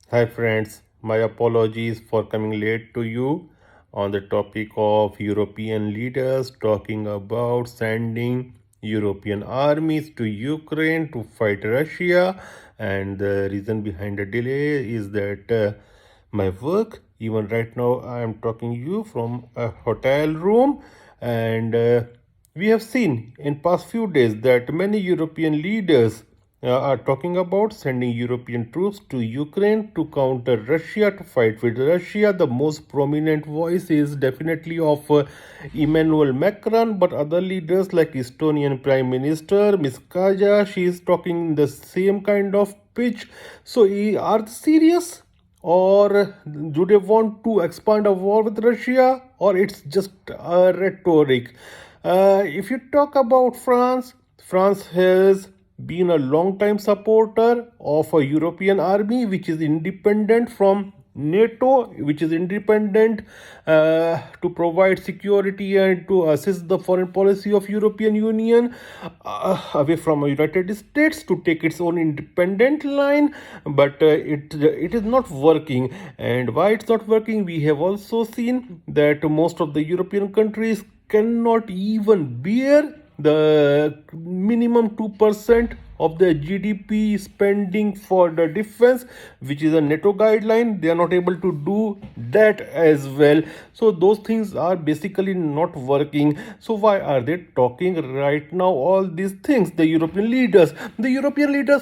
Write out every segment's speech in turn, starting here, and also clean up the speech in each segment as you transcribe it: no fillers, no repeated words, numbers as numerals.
Hi friends, my apologies for coming late to you on the topic of European leaders talking about sending European armies to Ukraine to fight Russia, and the reason behind the delay is that my work, even right now I am talking you from a hotel room, and we have seen in past few days that many European leaders are talking about sending European troops to Ukraine to counter Russia, to fight with Russia. The most prominent voice is definitely of Emmanuel Macron, but other leaders like Estonian Prime Minister Ms. Kaja, she is talking the same kind of pitch. So, are they serious? Or do they want to expand a war with Russia? Or it's just a rhetoric? If you talk about France, France has been a long time supporter of a European army which is independent from NATO, which is independent to provide security and to assist the foreign policy of European Union away from United States to take its own independent line, but it is not working. And why it's not working, we have also seen that most of the European countries cannot even bear the minimum 2% of the GDP spending for the defense, which is a NATO guideline. They are not able to do that as well. So those things are basically not working. So why are they talking right now all these things? The European leaders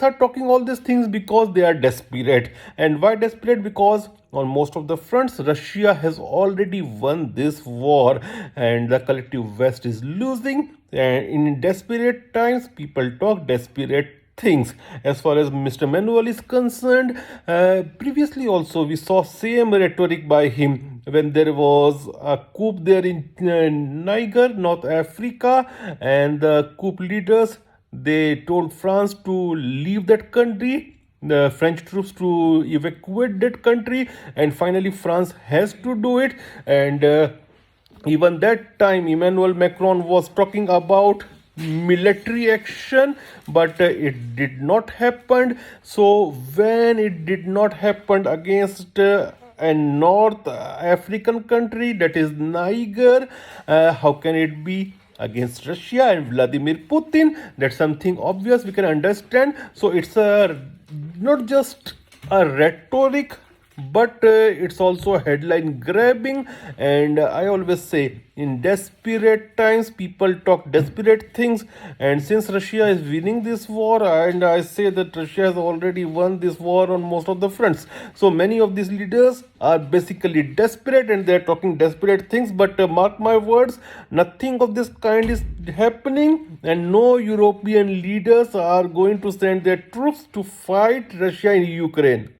are talking all these things because they are desperate. And why desperate? Because on most of the fronts, Russia has already won this war, and the collective West is losing. And in desperate times, people talk desperate things. As far as Mr. Manuel is concerned, previously also we saw same rhetoric by him when there was a coup there in Niger, North Africa, and the coup leaders, they told France to leave that country, the French troops to evacuate that country, and finally France has to do it. And even that time, Emmanuel Macron was talking about military action, but it did not happen. So when it did not happen against a North African country, that is Niger, how can it be against Russia and Vladimir Putin? That's something obvious we can understand. So it's a not just a rhetoric, but it's also headline grabbing. And I always say, in desperate times people talk desperate things. And since Russia is winning this war, and I say that Russia has already won this war on most of the fronts, so many of these leaders are basically desperate and they're talking desperate things. But mark my words, nothing of this kind is happening, and no European leaders are going to send their troops to fight Russia in Ukraine.